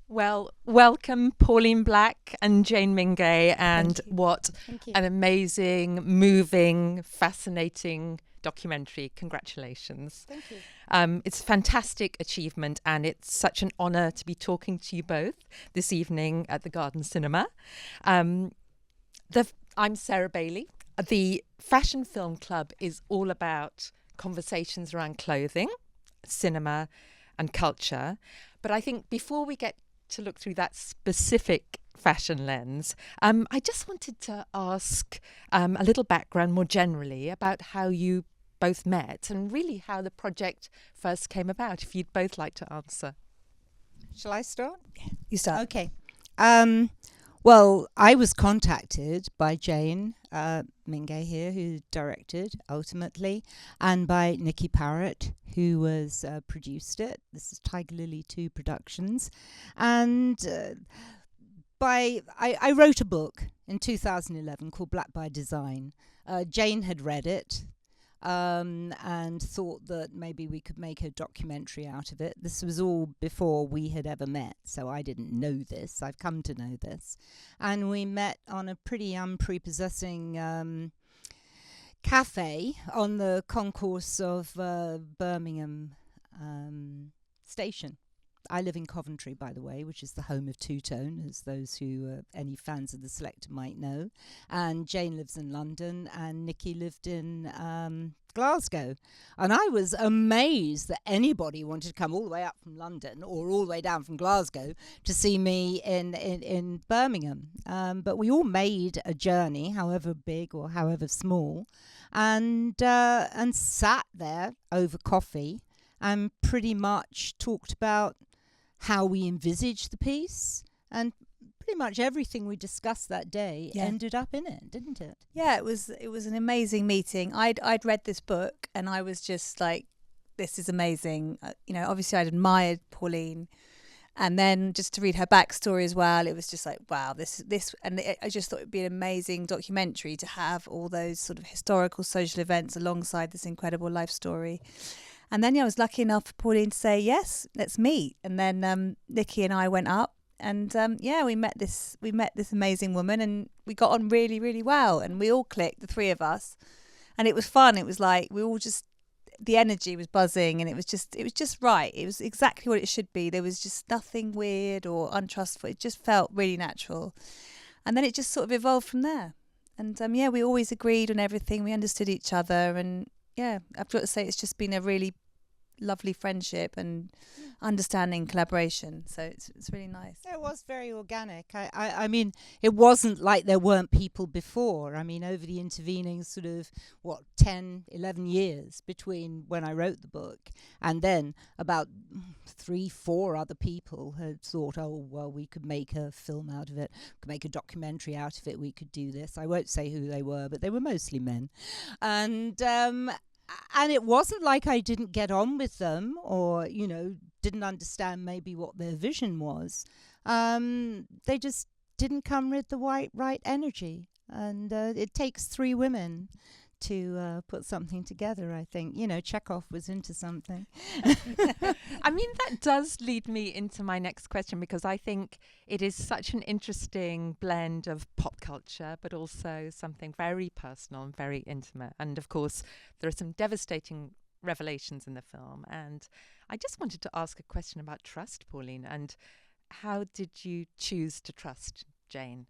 Well, welcome, Pauline Black and Jane Mingay, and what Thank you. an amazing, moving, fascinating documentary. Congratulations. Thank you. It's a fantastic achievement, and it's such an honour to be talking to you both this evening at the Garden Cinema. Um, I'm Sarah Bailey. The Fashion Film Club is all about conversations around clothing, cinema, and culture. But I think before we get to look through that specific fashion lens, I just wanted to ask a little background more generally about how you both met and really how the project first came about, if you'd both like to answer. Shall I start? You start. Okay. Well, I was contacted by Jane Mingay here, who directed ultimately, and by Nikki Parrott, who was produced it. This is Tiger Lily 2 Productions. And I wrote a book in 2011 called Black by Design. Jane had read it and thought that maybe we could make a documentary out of it. This was all before we had ever met, so I didn't know this. I've come to know this. And we met on a pretty unprepossessing cafe on the concourse of Birmingham station. I live in Coventry, by the way, which is the home of two-tone, as those who, any fans of the Selector might know. And Jane lives in London, and Nikki lived in Glasgow. And I was amazed that anybody wanted to come all the way up from London or all the way down from Glasgow to see me in Birmingham. But we all made a journey, however big or however small, and sat there over coffee and pretty much talked about how we envisaged the piece, and pretty much everything we discussed that day ended up in it, didn't it? Yeah, it was an amazing meeting. I'd read this book and I was just like, this is amazing. Obviously I'd admired Pauline, and then just to read her backstory as well, it was just like, wow, this, and I just thought it'd be an amazing documentary to have all those sort of historical social events alongside this incredible life story. And then I was lucky enough for Pauline to say, yes, let's meet. And then Nikki and I went up, and we met this amazing woman, and we got on really, really well, and we all clicked, the three of us, and it was fun. It was like we all just, the energy was buzzing, and it was just right. It was exactly what it should be. There was just nothing weird or untrustful. It just felt really natural, and then it just sort of evolved from there. And we always agreed on everything. We understood each other, and I've got to say it's just been a really lovely friendship and understanding collaboration. So it's really nice. It was very organic. I mean, it wasn't like there weren't people before. I mean, over the intervening sort of, 10, 11 years between when I wrote the book and then about 3, 4 other people had thought, oh, well, we could make a film out of it, could make a documentary out of it, we could do this. I won't say who they were, but they were mostly men. And it wasn't like I didn't get on with them or, didn't understand maybe what their vision was. They just didn't come with the right energy. And it takes 3 women to put something together, I think. Chekhov was into something. I mean, that does lead me into my next question, because I think it is such an interesting blend of pop culture, but also something very personal and very intimate. And of course, there are some devastating revelations in the film. And I just wanted to ask a question about trust, Pauline. And how did you choose to trust Jane?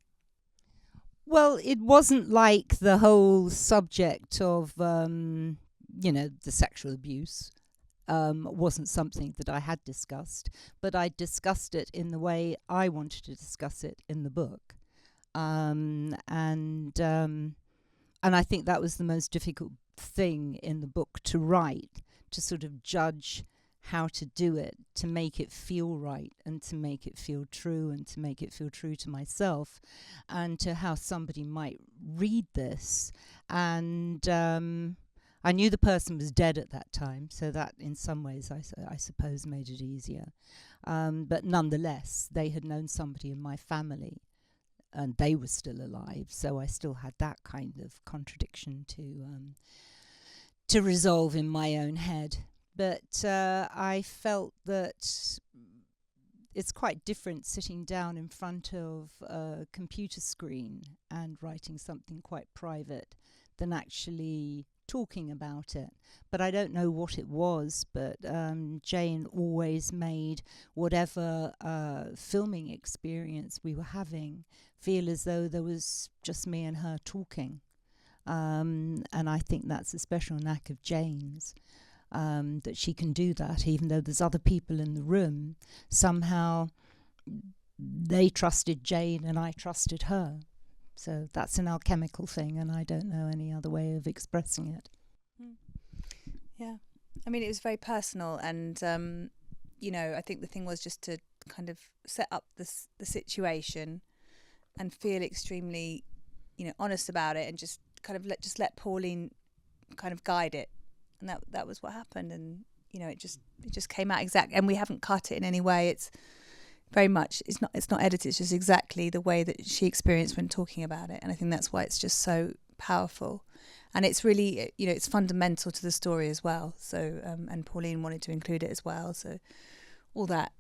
Well, it wasn't like the whole subject of, the sexual abuse wasn't something that I had discussed, but I discussed it in the way I wanted to discuss it in the book. And I think that was the most difficult thing in the book to write, to sort of judge how to do it, to make it feel right and to make it feel true and to make it feel true to myself and to how somebody might read this. And I knew the person was dead at that time, so that in some ways I suppose made it easier. But nonetheless, they had known somebody in my family and they were still alive, so I still had that kind of contradiction to resolve in my own head. But I felt that it's quite different sitting down in front of a computer screen and writing something quite private than actually talking about it. But I don't know what it was, but Jane always made whatever filming experience we were having feel as though there was just me and her talking. And I think that's a special knack of Jane's, that she can do that even though there's other people in the room. Somehow they trusted Jane and I trusted her. So that's an alchemical thing, and I don't know any other way of expressing it. Yeah. I mean, it was very personal, and, I think the thing was just to kind of set up the situation and feel extremely, honest about it, and just kind of let Pauline kind of guide it. And that was what happened. And, it just came out exact, and we haven't cut it in any way. It's very much, it's not edited, it's just exactly the way that she experienced when talking about it. And I think that's why it's just so powerful. And it's really, it's fundamental to the story as well. So, and Pauline wanted to include it as well. So all that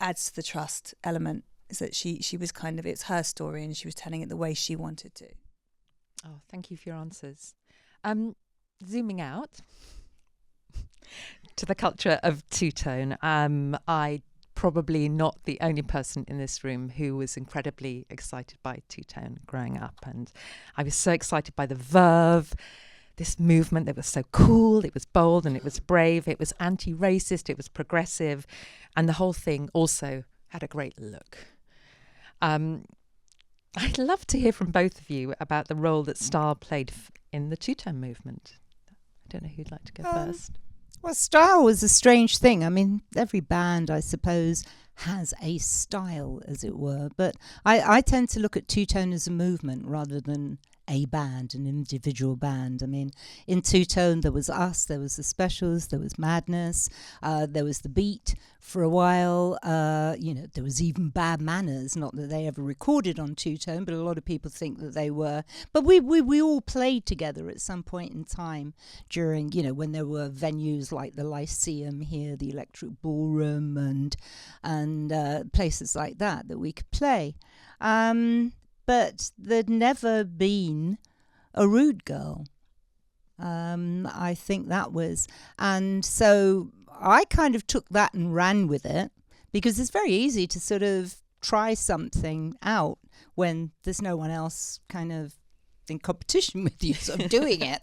adds to the trust element, is that she was kind of, it's her story and she was telling it the way she wanted to. Oh, thank you for your answers. Zooming out to the culture of two-tone, I probably not the only person in this room who was incredibly excited by two-tone growing up, and I was so excited by the verve, this movement that was so cool, it was bold and it was brave, it was anti-racist, it was progressive, and the whole thing also had a great look. I'd love to hear from both of you about the role that style played in the two-tone movement. I don't know who'd like to go first. Well, style was a strange thing. I mean, every band, I suppose, has a style, as it were. But I tend to look at two-tone as a movement rather than a band, an individual band. I mean, in two-tone, there was us, there was the Specials, there was Madness, there was the Beat for a while. There was even Bad Manners, not that they ever recorded on two-tone, but a lot of people think that they were. But we all played together at some point in time during, when there were venues like the Lyceum here, the Electric Ballroom, and places like that we could play. But there'd never been a rude girl. I think that was. And so I kind of took that and ran with it, because it's very easy to sort of try something out when there's no one else kind of in competition with you sort of doing it,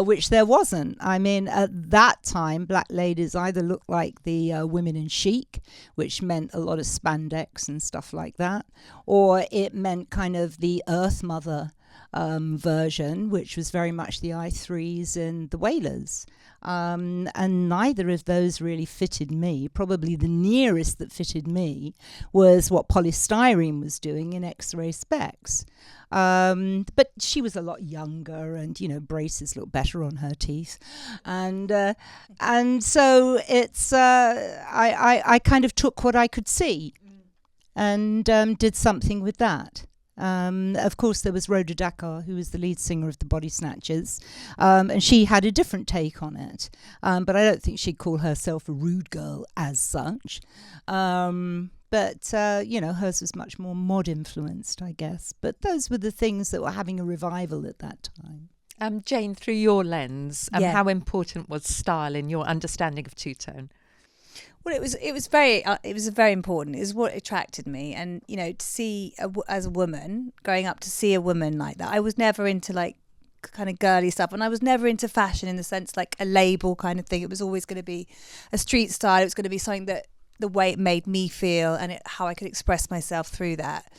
which there wasn't. I mean, at that time, black ladies either looked like the women in chic, which meant a lot of spandex and stuff like that, or it meant kind of the Earth Mother version, which was very much the I3s and the Wailers. And neither of those really fitted me. Probably the nearest that fitted me was what Polystyrene was doing in X-Ray Specs. But she was a lot younger, and braces look better on her teeth, and so it's I kind of took what I could see and did something with that. Of course, there was Rhoda Dakar, who was the lead singer of the Body Snatchers, and she had a different take on it. But I don't think she'd call herself a rude girl as such. But hers was much more mod influenced, I guess. But those were the things that were having a revival at that time. Jane, through your lens, how important was style in your understanding of two-tone? Well, it was very important. It was what attracted me, and to see as a woman growing up, to see a woman like that. I was never into like kind of girly stuff, and I was never into fashion in the sense like a label kind of thing. It was always going to be a street style. It was going to be something that the way it made me feel and how I could express myself through that.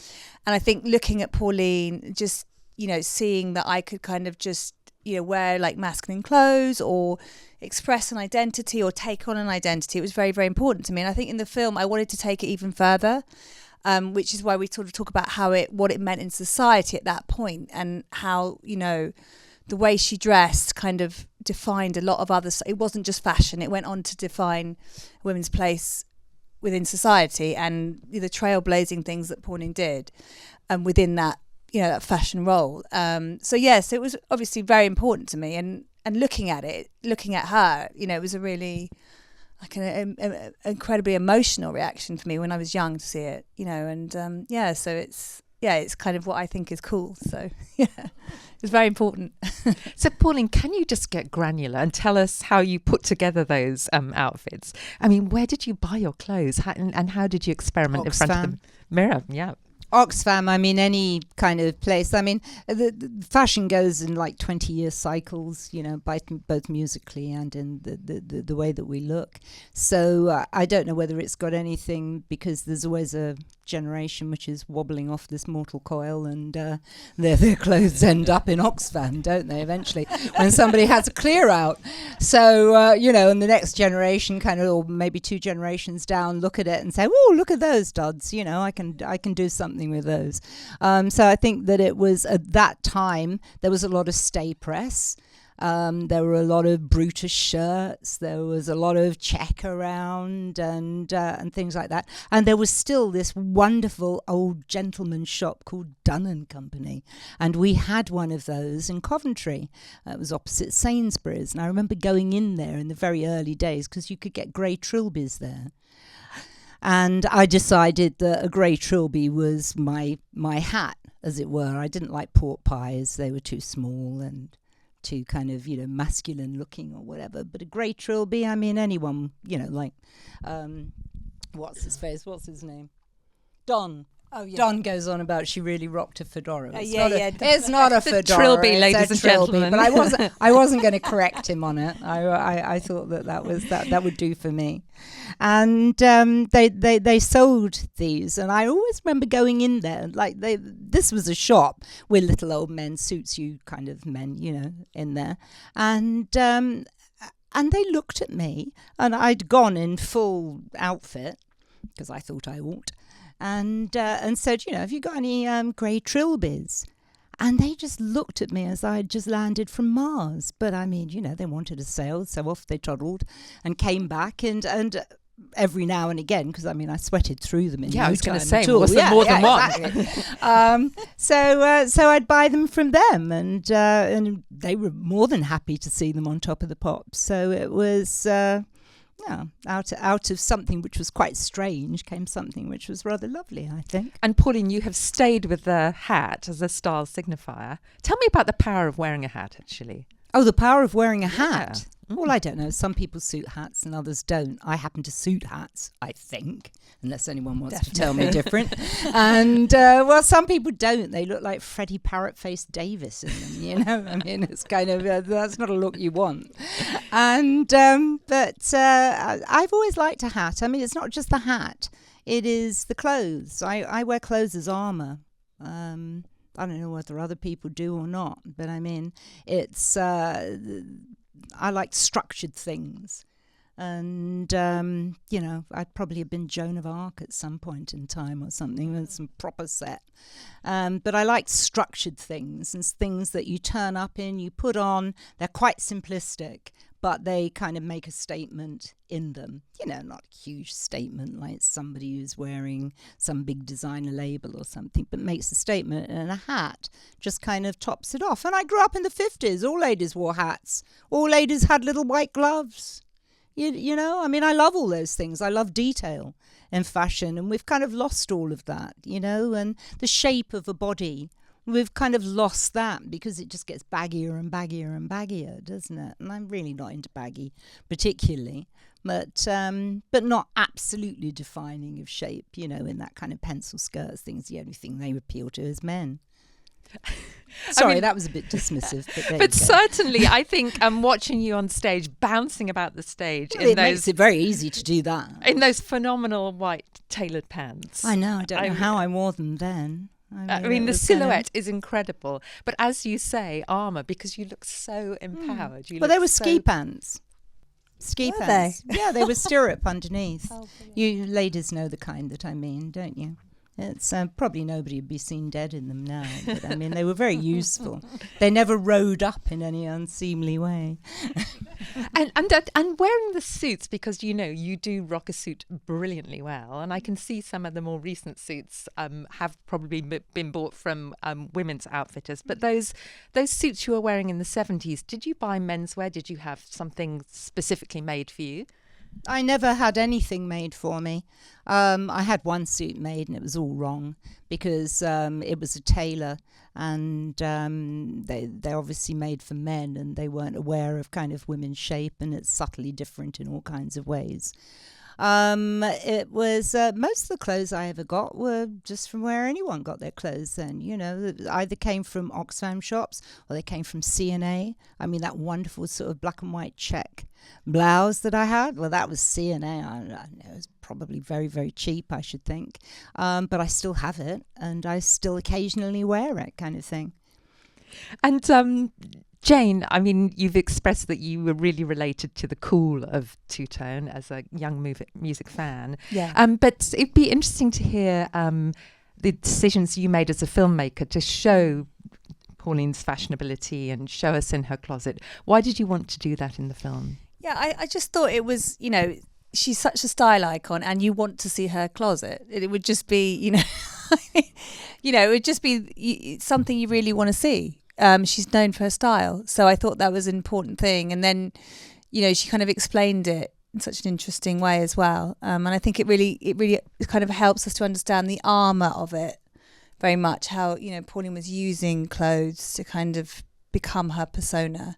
And I think looking at Pauline, just seeing that I could kind of just wear like masculine clothes or express an identity or take on an identity, it was very, very important to me. And I think in the film I wanted to take it even further, which is why we sort of talk about what it meant in society at that point, and how the way she dressed kind of defined a lot of others. It wasn't just fashion, it went on to define women's place within society and the trailblazing things that Pauline did within that that fashion role. So it was obviously very important to me, and looking at her, it was a really like an incredibly emotional reaction for me when I was young to see it, you know, and so it's kind of what I think is cool. So yeah, it's very important. So Pauline, can you just get granular and tell us how you put together those outfits? I mean, where did you buy your clothes, and how did you experiment in front of the mirror? Yeah. Oxfam, I mean, any kind of place. I mean, the fashion goes in like 20-year cycles, you know, both musically and in the way that we look. So I don't know whether it's got anything, because there's always a generation which is wobbling off this mortal coil, and their clothes end up in Oxfam, don't they, eventually, when somebody has a clear out. So, you know, and the next generation kind of, or maybe 2 generations down, look at it and say, oh, look at those duds, you know, I can do something with those. So I think that it was, at that time, there was a lot of stay press. There were a lot of Brutus shirts. There was a lot of check around and things like that. And there was still this wonderful old gentleman's shop called Dunn and Company. And we had one of those in Coventry. It was opposite Sainsbury's. And I remember going in there in the very early days, because you could get grey trilbies there. And I decided that a grey trilby was my hat, as it were. I didn't like pork pies. They were too small and too kind of, you know, masculine looking or whatever. But a grey trilby, I mean, anyone, you know, like, what's his name? Don. Oh, yeah. Don goes on about she really rocked a fedora. It's not a fedora. Trilby, ladies and gentlemen. But I wasn't going to correct him on it. I thought that would do for me. And they sold these, and I always remember going in there. Like this was a shop with little old men, suits you kind of men, you know, in there, and they looked at me, and I'd gone in full outfit because I thought I ought. And said, you know, have you got any grey trilbies? And they just looked at me as I had just landed from Mars. But I mean, you know, they wanted a sale, so off they toddled and came back and every now and again, because I mean, I sweated through them. I was going to say, was there more than one? Exactly. So I'd buy them from them, and they were more than happy to see them on top of the pops. So it was. Out of something which was quite strange came something which was rather lovely, I think. And Pauline, you have stayed with the hat as a style signifier. Tell me about the power of wearing a hat, actually. Oh, the power of wearing a hat. Yeah. Well, I don't know. Some people suit hats and others don't. I happen to suit hats, I think, unless anyone wants to tell me different. And, well, some people don't. They look like Freddie Parrot-faced Davis in them, you know? I mean, it's kind of, that's not a look you want. And, but I've always liked a hat. I mean, it's not just the hat. It is the clothes. I wear clothes as armour. I don't know whether other people do or not, but I mean, it's... I like structured things, and you know, I'd probably have been Joan of Arc at some point in time or something with some proper set. But I like structured things and things that you turn up in, you put on. They're quite simplistic, but they kind of make a statement in them. You know, not a huge statement like somebody who's wearing some big designer label or something, but makes a statement, and a hat just kind of tops it off. And I grew up in the 50s. All ladies wore hats. All ladies had little white gloves. You know, I mean, I love all those things. I love detail in fashion, and we've kind of lost all of that, you know, and the shape of a body. We've kind of lost that because it just gets baggier and baggier and baggier, doesn't it? And I'm really not into baggy particularly, but not absolutely defining of shape, you know, in that kind of pencil skirts thing's the only thing they appeal to as men. Sorry, I mean, that was a bit dismissive. But certainly, I think watching you on stage, bouncing about the stage. Well, it makes it very easy to do that. In those phenomenal white tailored pants. I know, I don't know how I wore them then. I mean the silhouette is incredible. But as you say, armour, because you look so empowered. Well, they were ski pants. Ski pants. Yeah, they were stirrup underneath. Oh, you ladies know the kind that I mean, don't you? It's probably nobody would be seen dead in them now, but I mean, they were very useful. They never rode up in any unseemly way. and wearing the suits, because, you know, you do rock a suit brilliantly well, and I can see some of the more recent suits have probably been bought from women's outfitters, but those suits you were wearing in the 70s, did you buy menswear? Did you have something specifically made for you? I never had anything made for me. I had one suit made and it was all wrong because it was a tailor, and they're obviously made for men, and they weren't aware of kind of women's shape, and it's subtly different in all kinds of ways. It was most of the clothes I ever got were just from where anyone got their clothes then, you know, either came from Oxfam shops or they came from C&A. I mean, that wonderful sort of black and white check blouse that I had, well, that was C&A. I know it was probably very, very cheap, I should think, but I still have it and I still occasionally wear it, kind of thing. And Jane, I mean, you've expressed that you were really related to the cool of two-tone as a young music fan. Yeah. But it'd be interesting to hear the decisions you made as a filmmaker to show Pauline's fashionability and show us in her closet. Why did you want to do that in the film? Yeah, I just thought it was, you know, she's such a style icon and you want to see her closet. It would just be, you know, it would just be something you really want to see. She's known for her style. So I thought that was an important thing. And then, you know, she kind of explained it in such an interesting way as well. And I think it really kind of helps us to understand the armour of it very much, how, you know, Pauline was using clothes to kind of become her persona.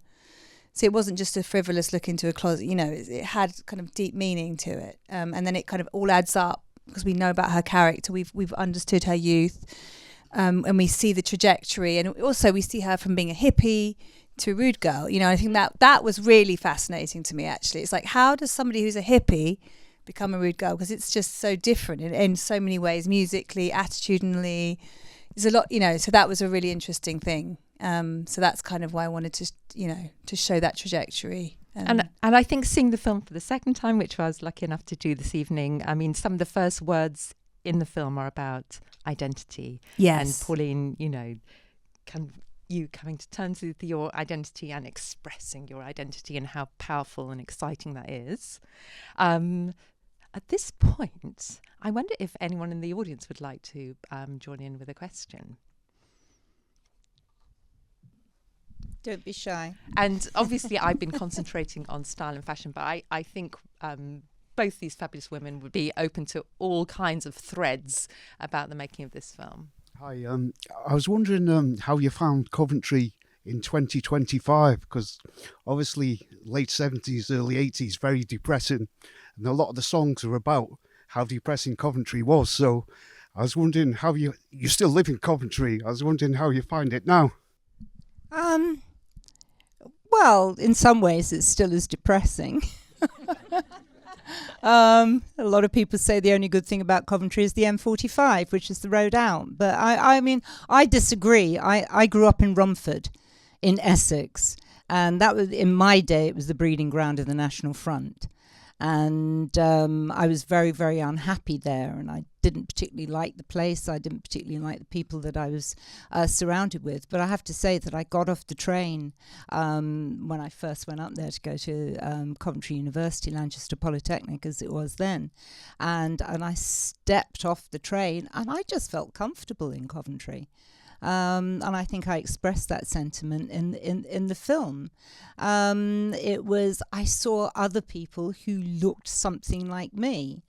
So it wasn't just a frivolous look into a closet, you know, it had kind of deep meaning to it. And then it kind of all adds up because we know about her character. We've understood her youth. And we see the trajectory, and also we see her from being a hippie to a rude girl. You know, I think that was really fascinating to me, actually. It's like, how does somebody who's a hippie become a rude girl? Because it's just so different in so many ways, musically, attitudinally. There's a lot, you know, so that was a really interesting thing. So that's kind of why I wanted to, you know, to show that trajectory. And I think seeing the film for the second time, which I was lucky enough to do this evening, I mean, some of the first words in the film are about identity. Yes. And Pauline, you know, you coming to terms with your identity and expressing your identity and how powerful and exciting that is. At this point, I wonder if anyone in the audience would like to join in with a question. Don't be shy. And obviously I've been concentrating on style and fashion, but I think both these fabulous women would be open to all kinds of threads about the making of this film. Hi, I was wondering how you found Coventry in 2025, because obviously late 70s, early 80s, very depressing, and a lot of the songs are about how depressing Coventry was. So I was wondering how you still live in Coventry. I was wondering how you find it now. Well, in some ways it's still as depressing. A lot of people say the only good thing about Coventry is the M45, which is the road out. But I mean, I disagree. I grew up in Romford in Essex, and that was, in my day, it was the breeding ground of the National Front. And I was very, very unhappy there, and I didn't particularly like the place. I didn't particularly like the people that I was surrounded with. But I have to say that I got off the train when I first went up there to go to Coventry University, Lancaster Polytechnic as it was then, and I stepped off the train and I just felt comfortable in Coventry. And I think I expressed that sentiment in the film. It was, I saw other people who looked something like me.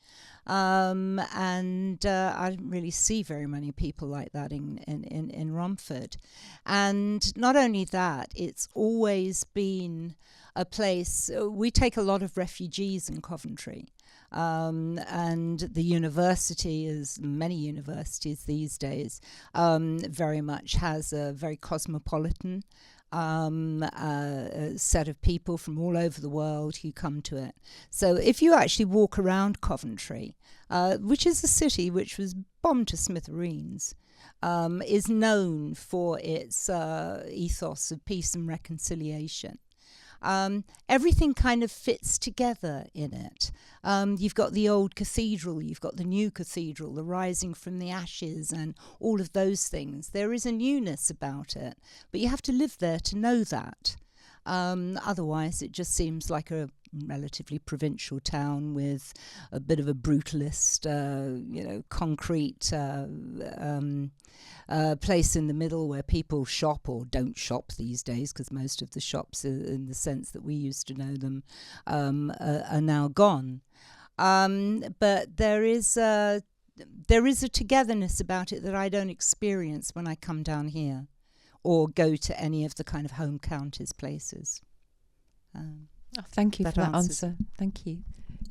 And I didn't really see very many people like that in Romford. And not only that, it's always been a place, we take a lot of refugees in Coventry. And the university, as many universities these days, very much has a very cosmopolitan set of people from all over the world who come to it. So if you actually walk around Coventry, which is a city which was bombed to smithereens, is known for its ethos of peace and reconciliation. Everything kind of fits together in it. You've got the old cathedral, you've got the new cathedral, the rising from the ashes and all of those things. There is a newness about it, but you have to live there to know that. Otherwise, it just seems like a relatively provincial town with a bit of a brutalist, concrete place in the middle where people shop or don't shop these days, because most of the shops, in the sense that we used to know them, are now gone. But there is a togetherness about it that I don't experience when I come down here or go to any of the kind of home counties places. Thank you for that answer. Thank you.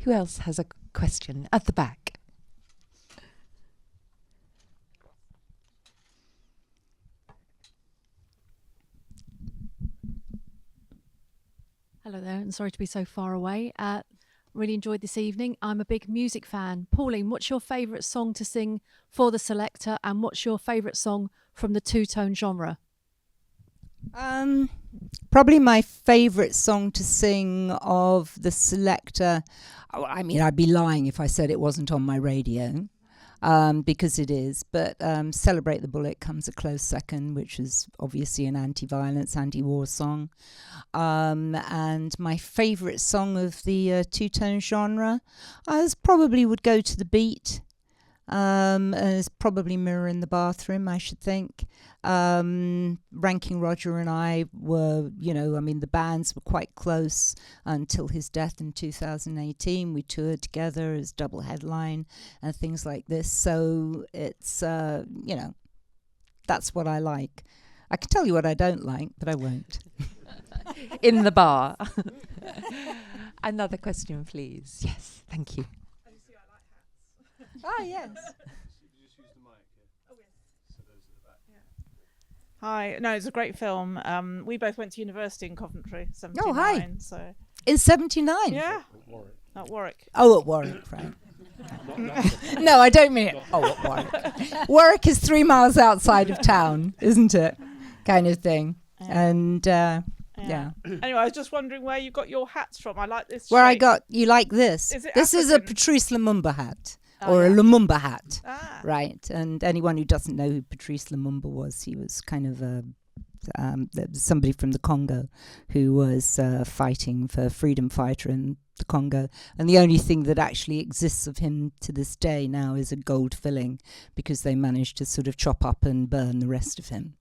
Who else has a question at the back? Hello there, and sorry to be so far away. Really enjoyed this evening. I'm a big music fan. Pauline, what's your favourite song to sing for the Selector, and what's your favourite song from the two-tone genre? Probably my favourite song to sing of the Selector. I mean, I'd be lying if I said it wasn't on my radio, because it is. But Celebrate the Bullet comes a close second, which is obviously an anti-violence, anti-war song. And my favourite song of the two-tone genre, I probably would go to The Beat. It's probably Mirror in the Bathroom, I should think. Ranking Roger and I were, the bands were quite close until his death in 2018. We toured together as double headline and things like this. So it's, that's what I like. I can tell you what I don't like, but I won't. In the bar. Another question, please. Yes, thank you. Ah, yes. Hi. No, it's a great film. We both went to university in Coventry, 79. Oh, hi. So In 79? yeah, at Warwick. Oh, at Warwick, right. No, I don't mean it. Oh, at Warwick. Warwick is 3 miles outside of town, isn't it? Kind of thing. Yeah. And, yeah. Anyway, I was just wondering where you got your hats from. I like this. Where shape. you like this? Is it This is a African? Patrice Lumumba hat. Oh, Or yeah. a Lumumba hat, Ah. right? And anyone who doesn't know who Patrice Lumumba was, he was kind of somebody from the Congo who was fighting for freedom fighter in the Congo. And the only thing that actually exists of him to this day now is a gold filling, because they managed to sort of chop up and burn the rest of him.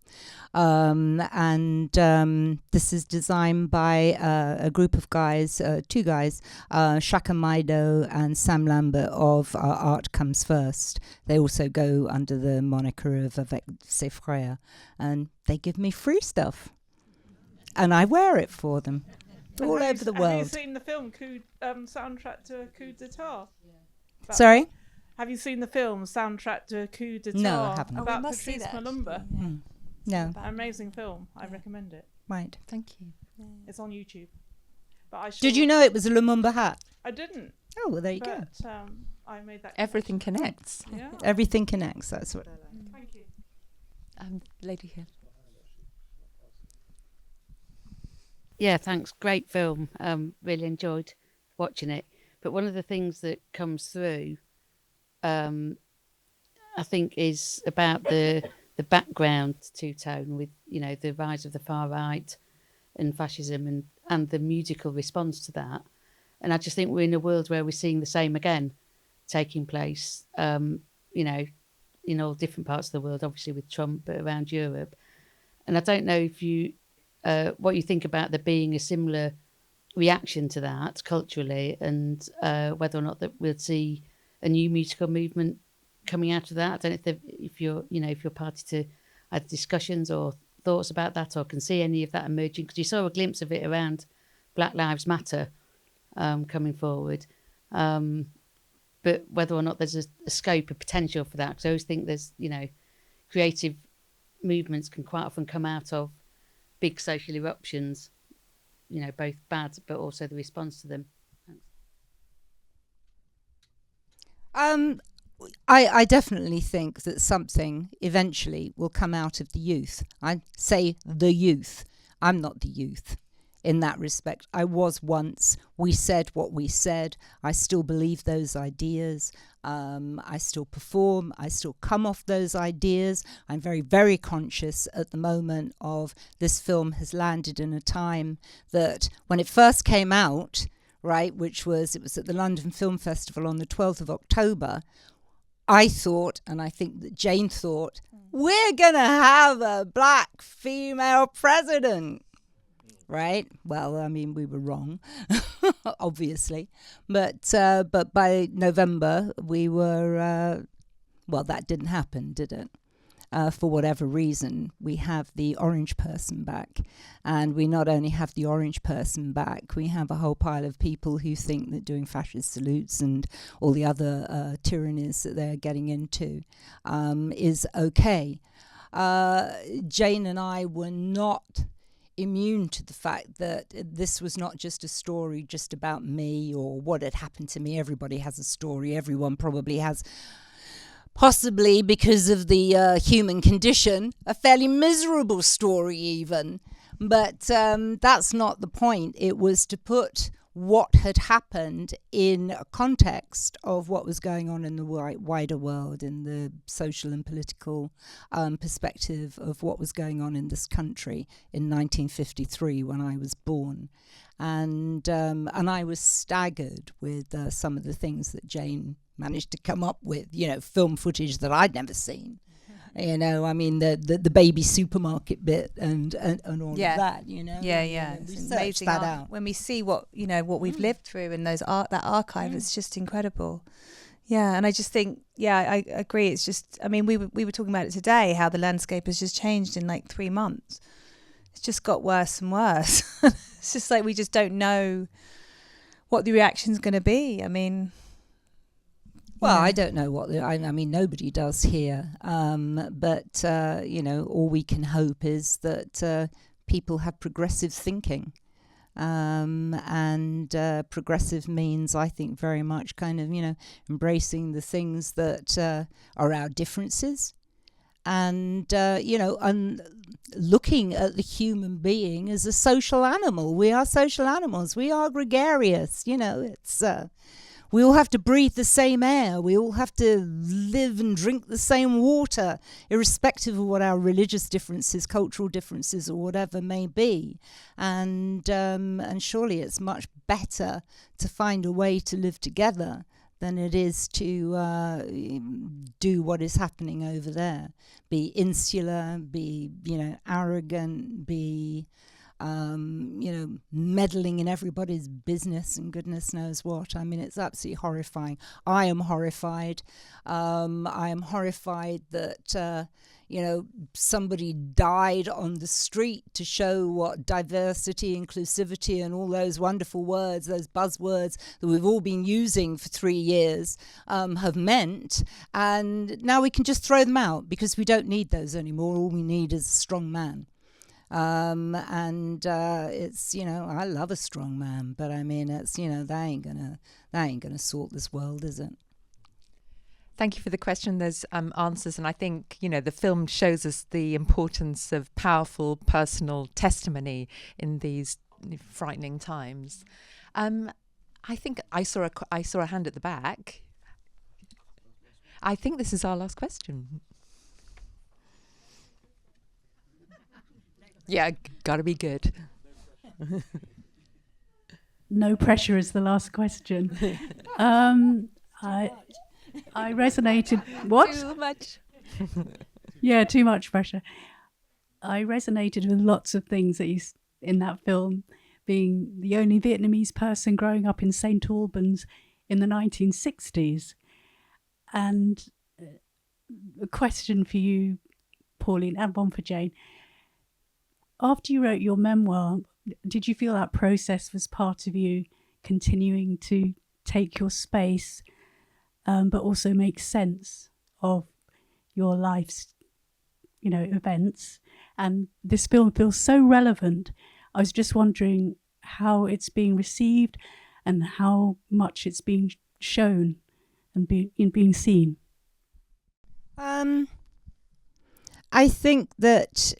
This is designed by a group of guys, two guys, Shaka Maido and Sam Lambert of Art Comes First. They also go under the moniker of Avec ses frères, and they give me free stuff. And I wear it for them all over the world. Have you seen the film soundtrack to Coup d'etat? Sorry? Have you seen the film soundtrack to Coup d'etat? No, I haven't. About we must see Patrice that. Malumba. No, Amazing film. I recommend it. right. Thank you. It's on YouTube. But I Did you know it was a Lumumba hat? I didn't. Oh, well, there you go. But I made that. Everything connects. Yeah. Everything connects, that's what I like. Thank you. Lady here. Yeah, thanks. Great film. Really enjoyed watching it. But one of the things that comes through, I think, is about the background two-tone with, the rise of the far right and fascism and the musical response to that. And I just think we're in a world where we're seeing the same again taking place, in all different parts of the world, obviously with Trump, but around Europe. And I don't know if you... what you think about there being a similar reaction to that culturally, and whether or not that we'll see a new musical movement coming out of that. I don't know if you're party to either discussions or thoughts about that, or can see any of that emerging, because you saw a glimpse of it around Black Lives Matter coming forward. But whether or not there's a scope, a potential for that, because I always think there's, creative movements can quite often come out of big social eruptions, both bad, but also the response to them. I definitely think that something eventually will come out of the youth. I say the youth. I'm not the youth. in that respect. I was once. We said what we said. I still believe those ideas. I still perform. I still come off those ideas. I'm very, very conscious at the moment of this film has landed in a time that when it first came out, right, it was at the London Film Festival on the 12th of October, I thought, and I think that Jane thought, we're going to have a black female president. Right? Well, I mean, we were wrong, obviously. But by November, we were, that didn't happen, did it? For whatever reason, we have the orange person back. And we not only have the orange person back, we have a whole pile of people who think that doing fascist salutes and all the other tyrannies that they're getting into is okay. Jane and I were not immune to the fact that this was not just a story just about me or what had happened to me. Everybody has a story. Everyone probably has, possibly because of the human condition, a fairly miserable story even. But that's not the point. It was to put what had happened in a context of what was going on in the wider world, in the social and political perspective of what was going on in this country in 1953 when I was born. And I was staggered with some of the things that Jane managed to come up with, film footage that I'd never seen. I mean, the baby supermarket bit and all of that, Yeah. It's amazing that out. when we see what we've lived through in that archive. It's just incredible. Yeah, and I just think, I agree. It's just, I mean, we were talking about it today, how the landscape has just changed in like 3 months. It's just got worse and worse. It's just like we just don't know what the reaction's going to be. I mean... Well, I don't know what I mean, nobody does here. But all we can hope is that people have progressive thinking. And progressive means, I think, very much kind of, embracing the things that are our differences. And, and looking at the human being as a social animal. We are social animals. We are gregarious. It's... we all have to breathe the same air. We all have to live and drink the same water, irrespective of what our religious differences, cultural differences, or whatever may be. And surely it's much better to find a way to live together than it is to do what is happening over there. Be insular, be arrogant, be meddling in everybody's business and goodness knows what. I mean, it's absolutely horrifying. I am horrified. I am horrified that, somebody died on the street to show what diversity, inclusivity, and all those wonderful words, those buzzwords that we've all been using for 3 years have meant. And now we can just throw them out because we don't need those anymore. All we need is a strong man. It's I love a strong man, but I mean it's that ain't gonna sort this world, is it? Thank you for the question. There's answers, and I think the film shows us the importance of powerful personal testimony in these frightening times. I think I saw a hand at the back. I think this is our last question. Yeah, gotta be good. No pressure is the last question. I resonated. What? Too much. Yeah, too much pressure. I resonated with lots of things that in that film, being the only Vietnamese person growing up in St. Albans in the 1960s. And a question for you, Pauline, and one for Jane. After you wrote your memoir, did you feel that process was part of you continuing to take your space, but also make sense of your life's, events? And this film feels so relevant. I was just wondering how it's being received and how much it's being shown and being seen. I think that...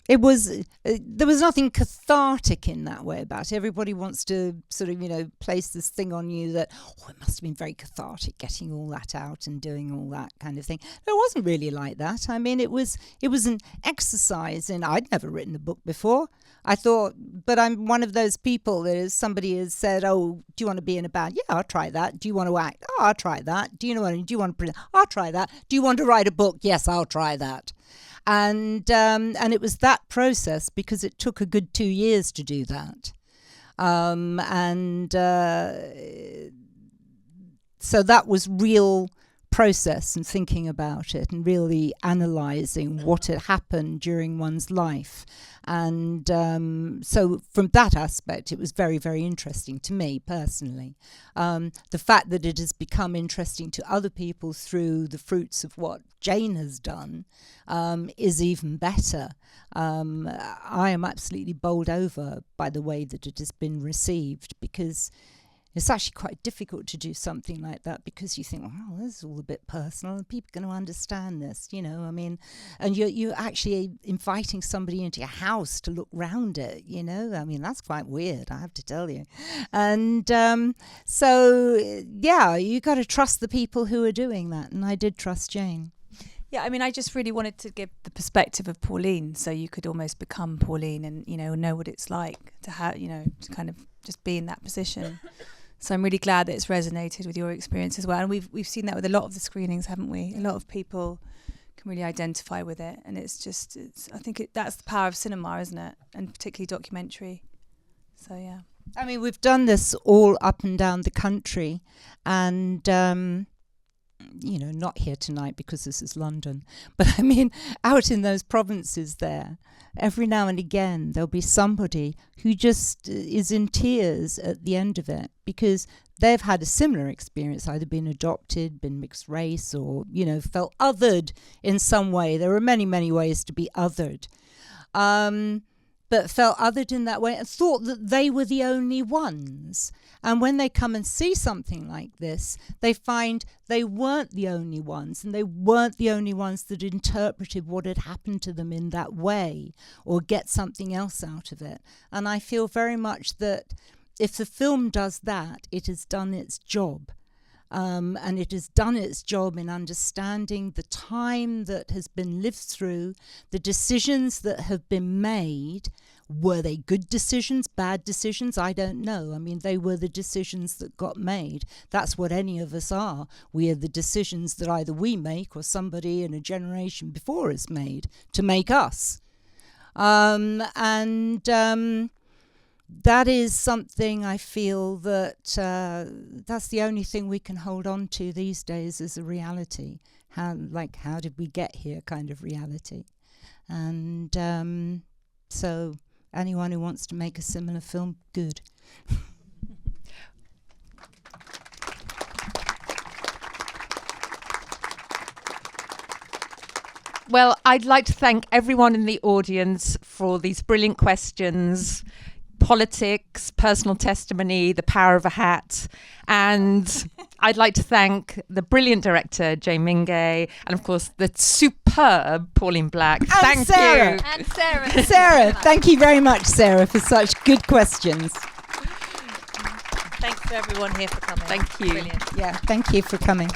it was there was nothing cathartic in that way about it. Everybody wants to sort of, place this thing on you that, it must have been very cathartic getting all that out and doing all that kind of thing. No, it wasn't really like that. I mean, it was an exercise, and I'd never written a book before. I thought, but I'm one of those people that is, somebody has said, "Oh, do you want to be in a band?" Yeah, I'll try that. Do you want to act? Oh, I'll try that. Do you want to present? I'll try that. Do you want to write a book? Yes, I'll try that. And it was that process, because it took a good 2 years to do that. So that was real process and thinking about it and really analysing what had happened during one's life. And so from that aspect, it was very, very interesting to me personally. The fact that it has become interesting to other people through the fruits of what Jane has done is even better. I am absolutely bowled over by the way that it has been received, because it's actually quite difficult to do something like that, because you think, well, this is all a bit personal and people are going to understand this, I mean, and you're actually inviting somebody into your house to look round it, I mean, that's quite weird, I have to tell you. And so, you got to trust the people who are doing that, and I did trust Jane. Yeah, I mean, I just really wanted to give the perspective of Pauline, so you could almost become Pauline and, know what it's like to have, to kind of just be in that position. So I'm really glad that it's resonated with your experience as well. And we've seen that with a lot of the screenings, haven't we? A lot of people can really identify with it. And I think that's the power of cinema, isn't it? And particularly documentary. So, yeah. I mean, we've done this all up and down the country, and not here tonight because this is London, but I mean, out in those provinces there, every now and again, there'll be somebody who just is in tears at the end of it, because they've had a similar experience, either been adopted, been mixed race, or, felt othered in some way. There are many, many ways to be othered. But felt othered in that way and thought that they were the only ones. And when they come and see something like this, they find they weren't the only ones, and they weren't the only ones that interpreted what had happened to them in that way or get something else out of it. And I feel very much that if the film does that, it has done its job. And it has done its job in understanding the time that has been lived through, the decisions that have been made. Were they good decisions, bad decisions? I don't know. I mean, they were the decisions that got made. That's what any of us are. We are the decisions that either we make or somebody in a generation before us made to make us. That is something I feel that that's the only thing we can hold on to these days as a reality. How did we get here kind of reality? And so anyone who wants to make a similar film, good. Well, I'd like to thank everyone in the audience for these brilliant questions. Politics, personal testimony, the power of a hat. And I'd like to thank the brilliant director, Jane Mingay, and of course the superb Pauline Black. And Thank Sarah. you. And Sarah. Sarah, thank you very much, Sarah, for such good questions. Thanks to everyone here for coming. Thank you. Brilliant. Yeah, thank you for coming.